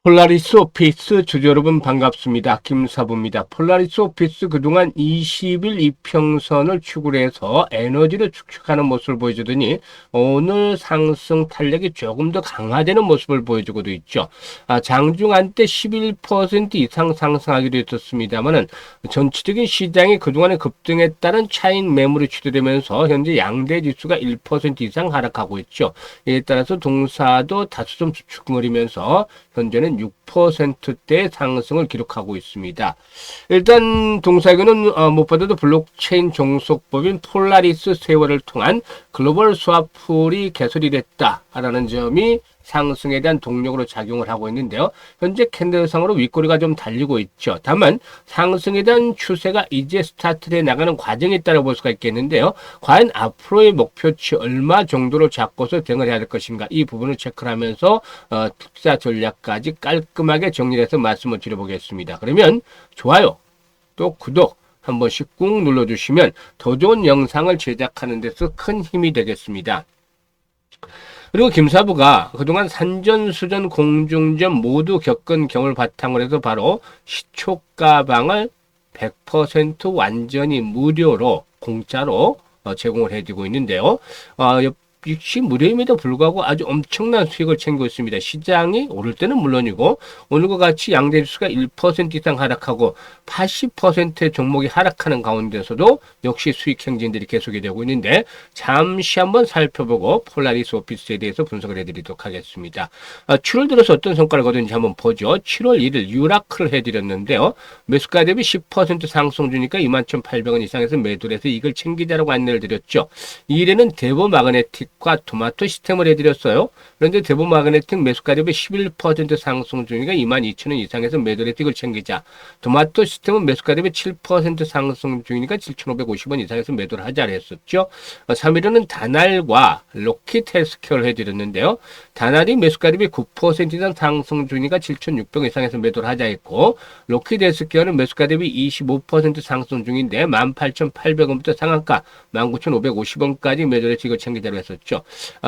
폴라리스 오피스 주주 여러분 반갑습니다. 김사부입니다. 폴라리스 오피스 그동안 20일 이평선을 축으로 해서 에너지를 축적하는 모습을 보여주더니 오늘 상승 탄력이 조금 더 강화되는 모습을 보여주고도 있죠. 장중한 때 11% 이상 상승하기도 했었습니다만은 전체적인 시장이 그동안의 급등에 따른 차익 매물이 취도되면서 현재 양대 지수가 1% 이상 하락하고 있죠. 이에 따라서 동사도 다소 좀 주춤거리면서 현재는 6%대 상승을 기록하고 있습니다. 일단 동사에는 무엇보다도 블록체인 종속법인 폴라리스 세월을 통한 글로벌 스와프풀이 개설이 됐다라는 점이 상승에 대한 동력으로 작용을 하고 있는데요. 현재 캔들상으로 윗꼬리가 좀 달리고 있죠. 다만 상승에 대한 추세가 이제 스타트돼 나가는 과정에 따라 볼 수가 있겠는데요. 과연 앞으로의 목표치 얼마 정도로 잡고서 대응을 해야 될 것인가, 이 부분을 체크를 하면서 투자 전략까지 깔끔하게 정리해서 말씀을 드려보겠습니다. 그러면 좋아요, 또 구독 한 번씩 꾹 눌러주시면 더 좋은 영상을 제작하는 데서 큰 힘이 되겠습니다. 그리고 김사부가 그동안 산전수전 공중전 모두 겪은 경험을 바탕으로 해서 바로 시초가방을 100% 완전히 무료로 공짜로 제공을 해주고 있는데요. 역시 무료임에도 불구하고 아주 엄청난 수익을 챙기고 있습니다. 시장이 오를 때는 물론이고 오늘과 같이 양대지수가 1% 이상 하락하고 80%의 종목이 하락하는 가운데서도 역시 수익 행진들이 계속이 되고 있는데, 잠시 한번 살펴보고 폴라리스 오피스에 대해서 분석을 해드리도록 하겠습니다. 7월 들어서 어떤 성과를 거둔지 한번 보죠. 7월 1일 유라크를 해드렸는데요. 매수가 대비 10% 상승 주니까 21,800원 이상에서 매도를 해서 이걸 챙기자라고 안내를 드렸죠. 2일에는 대보 마그네틱 과 토마토 시스템을 해드렸어요. 그런데 대보 마그네틱 매수가 대비 11% 상승 중이니까 22,000원 이상에서 매도를 해서 이걸 챙기자. 토마토 시스템은 매수가 대비 7% 상승 중이니까 7,550원 이상에서 매도를 하자 했었죠. 3일은 다날과 로킷 헬스케어를 해드렸는데요. 다날이 매수가 대비 9% 이상 상승 중이니까 7,600원 이상에서 매도를 하자 했고, 로킷 헬스케어는 매수가 대비 25% 상승 중인데 18,800원부터 상한가 19,550원까지 매도를 해서 이걸 챙기자로 했었죠.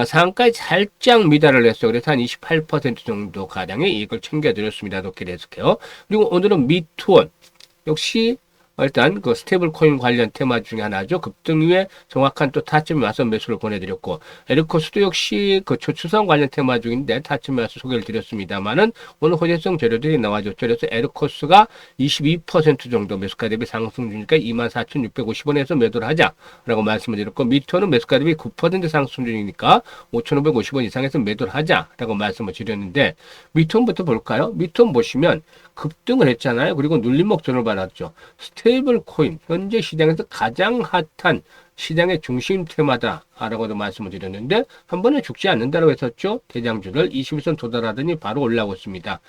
상한가에 살짝 미달을 했어요. 그래서 한 28% 정도 가량의 이익을 챙겨드렸습니다. 로킷 헬스케어. 그리고 오늘은 미투원 역시 일단 그 스테이블 코인 관련 테마 중에 하나죠. 급등 이후에 정확한 또 타점이 와서 매수를 보내드렸고, 에르코스도 역시 그 초추성 관련 테마 중인데 타점이 와서 소개를 드렸습니다만은 오늘 호재성 재료들이 나와줬죠. 그래서 에르코스가 22% 정도 매수가 대비 상승 중이니까 24,650원에서 매도를 하자라고 말씀을 드렸고, 미토는 매수가 대비 9% 상승 중이니까 5,550원 이상에서 매도를 하자라고 말씀을 드렸는데, 미톤부터 볼까요? 미톤 보시면 급등을 했잖아요. 그리고 눌림목 전을 받았죠. 스테이블 코인, 현재 시장에서 가장 핫한 시장의 중심 테마다라고도 말씀을 드렸는데, 한 번에 죽지 않는다고 했었죠. 대장주를 21선 도달하더니 바로 올라오고 있습니다.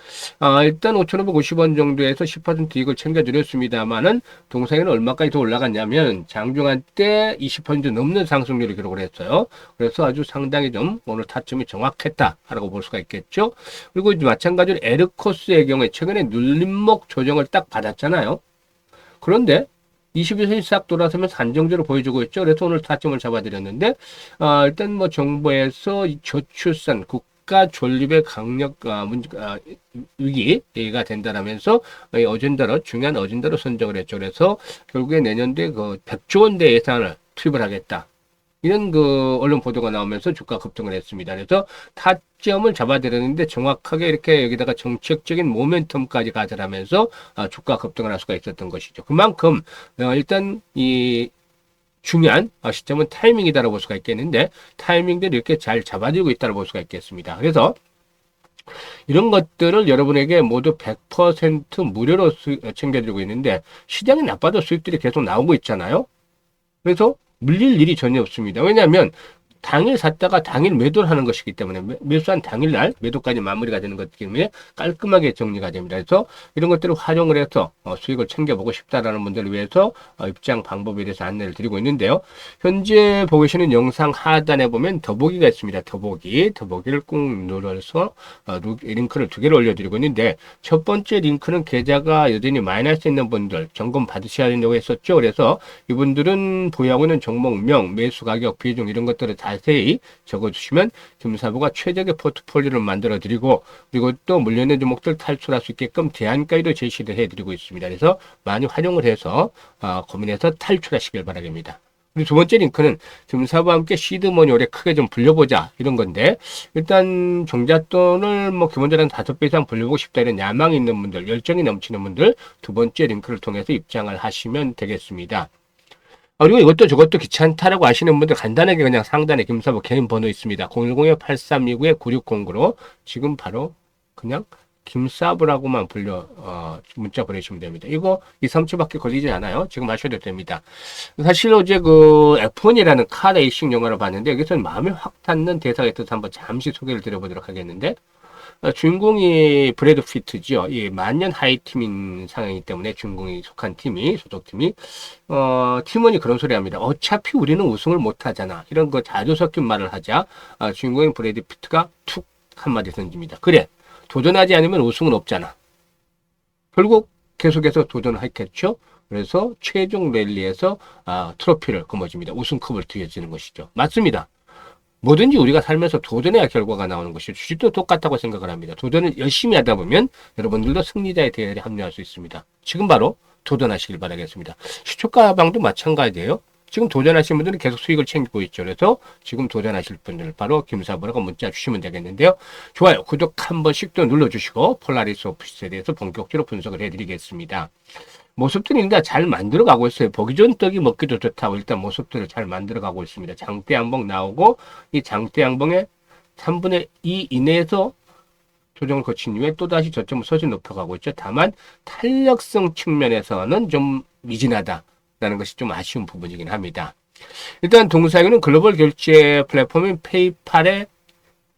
일단 5,550원 정도에서 10% 이익을 챙겨드렸습니다만은 동상에는 얼마까지 더 올라갔냐면 장중한 때 20% 넘는 상승률을 기록을 했어요. 그래서 아주 상당히 좀 오늘 타점이 정확했다라고 볼 수가 있겠죠. 그리고 마찬가지로 에르코스의 경우에 최근에 눌림목 조정을 딱 받았잖아요. 그런데 21선이 싹 돌아서면서 안정적으로 보여주고 있죠. 그래서 오늘 타점을 잡아드렸는데, 일단 뭐 정부에서 저출산 국가 존립의 강력 위기가 된다라면서 어젠다로 중요한 어젠다로 선정을 했죠. 그래서 결국에 내년도에 그 100조 원대 예산을 투입을 하겠다, 이런 그 언론 보도가 나오면서 주가 급등을 했습니다. 그래서 타점을 잡아드렸는데 정확하게 이렇게 여기다가 정책적인 모멘텀까지 가져가면서 주가 급등을 할 수가 있었던 것이죠. 그만큼 일단 이 중요한 시점은 타이밍이다라고 볼 수가 있겠는데, 타이밍들이 이렇게 잘 잡아들고 있다고 볼 수가 있겠습니다. 그래서 이런 것들을 여러분에게 모두 100% 무료로 챙겨드리고 있는데, 시장이 나빠도 수익들이 계속 나오고 있잖아요. 그래서 물릴 일이 전혀 없습니다. 왜냐하면 당일 샀다가 당일 매도를 하는 것이기 때문에, 매수한 당일날 매도까지 마무리가 되는 것이기 때문에 깔끔하게 정리가 됩니다. 그래서 이런 것들을 활용을 해서 수익을 챙겨보고 싶다라는 분들을 위해서 입장 방법에 대해서 안내를 드리고 있는데요. 현재 보고 계시는 영상 하단에 보면 더보기가 있습니다. 더보기를 꾹 눌러서 링크를 2개를 올려드리고 있는데, 첫 번째 링크는 계좌가 여전히 마이너스 있는 분들 점검 받으셔야 된다고 했었죠. 그래서 이분들은 보유하고 있는 종목명, 매수 가격, 비중 이런 것들을 다 자세히 적어주시면 금사부가 최적의 포트폴리오를 만들어 드리고, 그리고 또 물려있는 종목들 탈출할 수 있게끔 대안가이도 제시를 해드리고 있습니다. 그래서 많이 활용을 해서 고민해서 탈출하시길 바라겠습니다. 그리고 두 번째 링크는 금사부와 함께 시드머니 올해 크게 좀 불려보자 이런 건데, 일단 종잣돈을 뭐 기본적으로 5배 이상 불려보고 싶다 이런 야망이 있는 분들, 열정이 넘치는 분들 두 번째 링크를 통해서 입장을 하시면 되겠습니다. 그리고 이것도 저것도 귀찮다라고 하시는 분들 간단하게 그냥 상단에 김사부 개인 번호 있습니다. 010-8329-9609로 지금 바로 그냥 김사부라고만 불려 문자 보내주시면 됩니다. 이거 2, 3초밖에 걸리지 않아요. 지금 하셔도 됩니다. 사실 어제 그 F1이라는 카 레이싱 영화를 봤는데 여기서 마음에 확 닿는 대사가 있어서 한번 잠시 소개를 드려보도록 하겠는데, 주인공이 브래드 피트죠. 이 만년 하이팀인 상황이기 때문에 주인공이 속한 팀이, 소속팀이, 팀원이 그런 소리 합니다. 어차피 우리는 우승을 못 하잖아. 이런 거 자주 섞인 말을 하자, 주인공인 브래드 피트가 툭 한마디 던집니다. 그래, 도전하지 않으면 우승은 없잖아. 결국 계속해서 도전을 했겠죠. 그래서 최종 랠리에서 트로피를 거머쥡니다. 우승컵을 뒤에지는 것이죠. 맞습니다. 뭐든지 우리가 살면서 도전해야 결과가 나오는 것이죠. 주식도 똑같다고 생각을 합니다. 도전을 열심히 하다 보면 여러분들도 승리자의 대열에 합류할 수 있습니다. 지금 바로 도전하시길 바라겠습니다. 시초가방도 마찬가지예요. 지금 도전하시는 분들은 계속 수익을 챙기고 있죠. 그래서 지금 도전하실 분들 바로 김사부라고 문자 주시면 되겠는데요. 좋아요. 구독 한 번씩 또 눌러주시고 폴라리스 오피스에 대해서 본격적으로 분석을 해드리겠습니다. 모습들이 일단 잘 만들어가고 있어요. 보기 좋은 떡이 먹기도 좋다고 일단 모습들을 잘 만들어가고 있습니다. 장대 양봉 나오고 이 장대 양봉의 3분의 2 이내에서 조정을 거친 이후에 또다시 저점을 서서히 높여가고 있죠. 다만 탄력성 측면에서는 좀 미진하다라는 것이 좀 아쉬운 부분이긴 합니다. 일단 동사에는 글로벌 결제 플랫폼인 페이팔의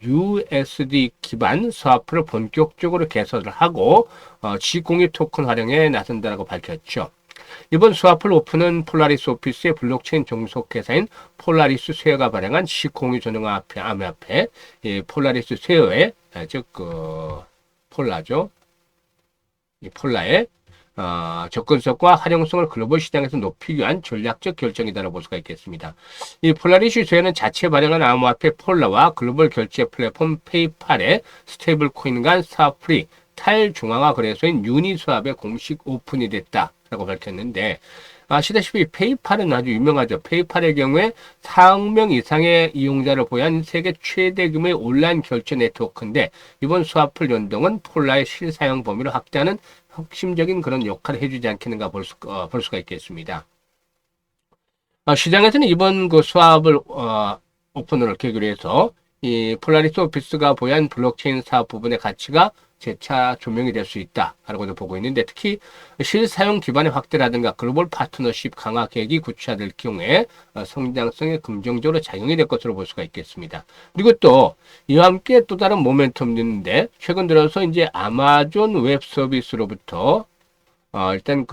USD 기반 스와프를 본격적으로 개설을 하고 지공유 토큰 활용에 나선다라고 밝혔죠. 이번 스와플 오픈은 폴라리스 오피스의 블록체인 종속회사인 폴라리스 스웨어가 발행한 시공유 전용 암호화폐 폴라리스 스웨어의 즉 폴라죠. 이 폴라의 접근성과 활용성을 글로벌 시장에서 높이기 위한 전략적 결정이다라고 볼 수가 있겠습니다. 이 폴라리스 스웨어는 자체 발행한 암호화폐 폴라와 글로벌 결제 플랫폼 페이팔의 스테이블 코인 간 스와플이 탈중앙화 거래소인 유니스왑에 공식 오픈이 됐다라고 밝혔는데, 아시다시피 페이팔은 아주 유명하죠. 페이팔의 경우에 4억 명 이상의 이용자를 보유한 세계 최대 규모의 온라인 결제 네트워크인데, 이번 스와플 연동은 폴라의 실사용 범위를 확대하는 핵심적인 그런 역할을 해주지 않겠는가 볼 수가 있겠습니다. 시장에서는 이번 그 스왑을 오픈을 계기로 해서 이 폴라리스 오피스가 보유한 블록체인 사업 부분의 가치가 재차 조명이 될 수 있다라고도 보고 있는데, 특히 실사용 기반의 확대라든가 글로벌 파트너십 강화 계획이 구체화될 경우에 성장성에 긍정적으로 작용이 될 것으로 볼 수가 있겠습니다. 그리고 또 이와 함께 또 다른 모멘텀이 있는데, 최근 들어서 이제 아마존 웹 서비스로부터 일단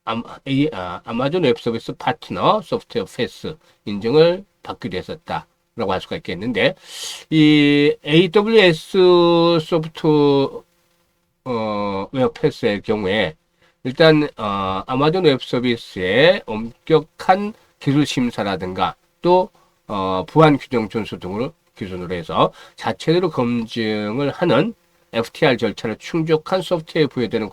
아마존 웹 서비스 파트너 소프트웨어 패스 인증을 받기도 했었다 라고 할 수가 있겠는데, 이 AWS 소프트 웹 패스의 경우에 일단 아마존 웹 서비스의 엄격한 기술 심사라든가 또 보안 규정 준수 등을 기준으로 해서 자체적으로 검증을 하는 FTR 절차를 충족한 소프트웨어에 부여되는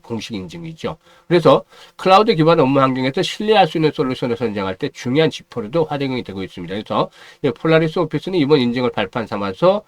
공식 인증이죠. 그래서 클라우드 기반 업무 환경에서 신뢰할 수 있는 솔루션을 선정할 때 중요한 지표로도 활용이 되고 있습니다. 그래서 폴라리스 오피스는 이번 인증을 발판 삼아서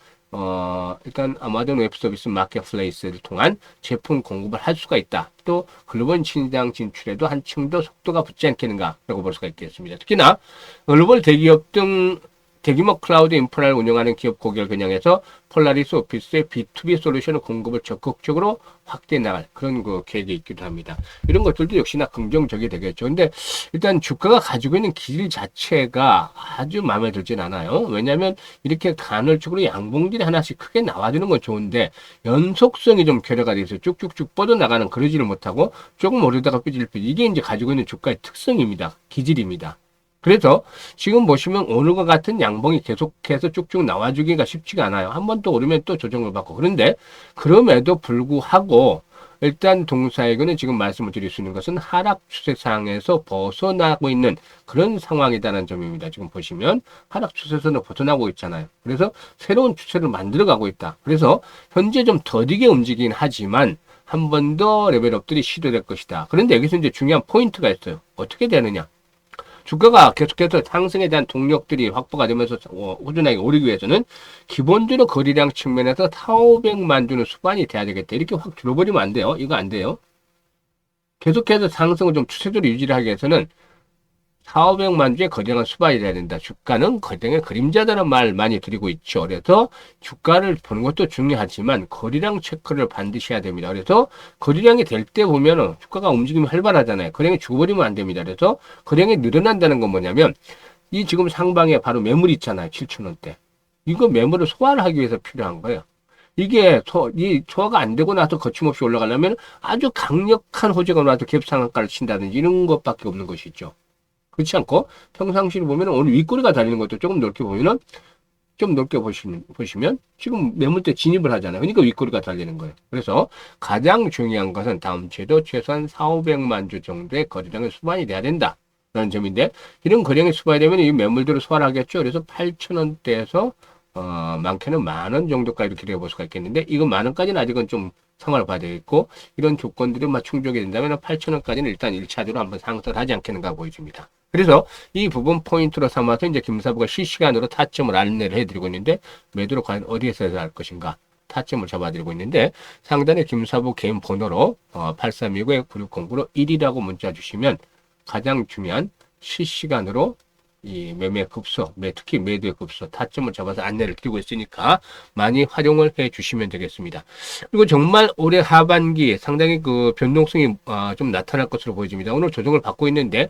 일단 아마존 웹 서비스 마켓플레이스를 통한 제품 공급을 할 수가 있다. 또 글로벌 시장 진출에도 한층 더 속도가 붙지 않겠는가라고 볼 수가 있겠습니다. 특히나 글로벌 대기업 등 대규모 클라우드 인프라를 운영하는 기업 고객을 겨냥해서 폴라리스 오피스의 B2B 솔루션을 공급을 적극적으로 확대해 나갈 그런 계획이 있기도 합니다. 이런 것들도 역시나 긍정적이 되겠죠. 근데 일단 주가가 가지고 있는 기질 자체가 아주 마음에 들진 않아요. 왜냐하면 이렇게 간헐적으로 양봉들이 하나씩 크게 나와주는 건 좋은데 연속성이 좀 결여가 돼서 쭉쭉쭉 뻗어나가는 그러지를 못하고 조금 오르다가 삐질 이게 이제 가지고 있는 주가의 특성입니다. 기질입니다. 그래서 지금 보시면 오늘과 같은 양봉이 계속해서 쭉쭉 나와주기가 쉽지가 않아요. 한 번 또 오르면 또 조정을 받고. 그런데 그럼에도 불구하고 일단 동사에게는 지금 말씀을 드릴 수 있는 것은 하락 추세상에서 벗어나고 있는 그런 상황이다라는 점입니다. 지금 보시면 하락 추세에서는 벗어나고 있잖아요. 그래서 새로운 추세를 만들어가고 있다. 그래서 현재 좀 더디게 움직이긴 하지만 한 번 더 레벨업들이 시도될 것이다. 그런데 여기서 이제 중요한 포인트가 있어요. 어떻게 되느냐? 주가가 계속해서 상승에 대한 동력들이 확보가 되면서 꾸준하게 오르기 위해서는 기본적으로 거래량 측면에서 4,500만 주는 수반이 돼야 되겠다. 이렇게 확 줄어버리면 안 돼요. 이거 안 돼요. 계속해서 상승을 좀 추세적으로 유지를 하기 위해서는 4,500만 주의 거래량은 수반이 돼야 된다. 주가는 거래량의 그림자다는 말 많이 드리고 있죠. 그래서 주가를 보는 것도 중요하지만 거래량 체크를 반드시 해야 됩니다. 그래서 거래량이 될 때 보면은 주가가 움직이면 활발하잖아요. 거래량이 죽어버리면 안 됩니다. 그래서 거래량이 늘어난다는 건 뭐냐면 이 지금 상방에 바로 매물이 있잖아요. 7,000원대. 이거 매물을 소화를 하기 위해서 필요한 거예요. 이게 이 소화가 안 되고 나서 거침없이 올라가려면 아주 강력한 호재가 나와서 갭상한가를 친다든지 이런 것밖에 없는 것이죠. 그렇지 않고 평상시를 보면 오늘 윗꼬리가 달리는 것도 조금 넓게 보면은 좀 넓게 보시면 지금 매물대 진입을 하잖아요. 그러니까 윗꼬리가 달리는 거예요. 그래서 가장 중요한 것은 다음 주에도 최소한 4,500만 주 정도의 거래량의 수반이 돼야 된다. 라는 점인데 이런 거래량이 수반이 되면 이 매물들을 소화를 하겠죠. 그래서 8,000원대에서 많게는 10,000원 정도까지 이렇게 되어볼 수가 있겠는데 이건 10,000원까지는 아직은 좀 상황을 봐야 되겠고 이런 조건들이 충족이 된다면 8,000원까지는 일단 1차적으로 한번 상승을 하지 않겠는가 보여집니다. 그래서 이 부분 포인트로 삼아서 이제 김사부가 실시간으로 타점을 안내를 해드리고 있는데 매도를 과연 어디에서 해야 할 것인가 타점을 잡아드리고 있는데 상단에 김사부 개인 번호로 8329-9609로 1이라고 문자 주시면 가장 중요한 실시간으로 이 매매 급소, 특히 매도의 급소, 타점을 잡아서 안내를 드리고 있으니까 많이 활용을 해 주시면 되겠습니다. 그리고 정말 올해 하반기 상당히 그 변동성이 좀 나타날 것으로 보여집니다. 오늘 조정을 받고 있는데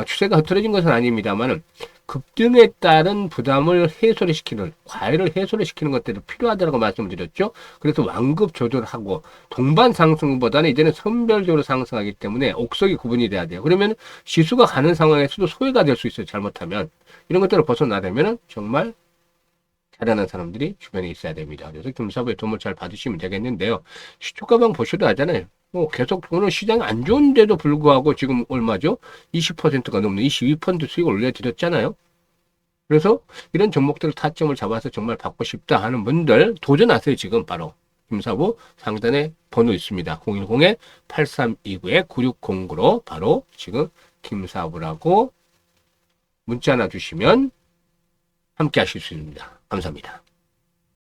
추세가 흐트러진 것은 아닙니다만 급등에 따른 부담을 해소를 시키는 과열을 해소를 시키는 것들이 필요하다고 말씀드렸죠. 그래서 완급 조절을 하고 동반 상승보다는 이제는 선별적으로 상승하기 때문에 옥석이 구분이 돼야 돼요. 그러면 지수가 가는 상황에서도 소외가 될 수 있어요. 잘못하면 이런 것들을 벗어나려면 정말 잘하는 사람들이 주변에 있어야 됩니다. 그래서 김사부의 도움을 잘 받으시면 되겠는데요. 시초가방 보셔도 알잖아요. 계속 오늘 시장이 안 좋은데도 불구하고 지금 얼마죠? 20%가 넘는 22% 수익을 올려드렸잖아요. 그래서 이런 종목들을 타점을 잡아서 정말 받고 싶다 하는 분들 도전하세요. 지금 바로 김사부 상단에 번호 있습니다. 010-8329-9609로 바로 지금 김사부라고 문자 하나 주시면 함께 하실 수 있습니다. 감사합니다.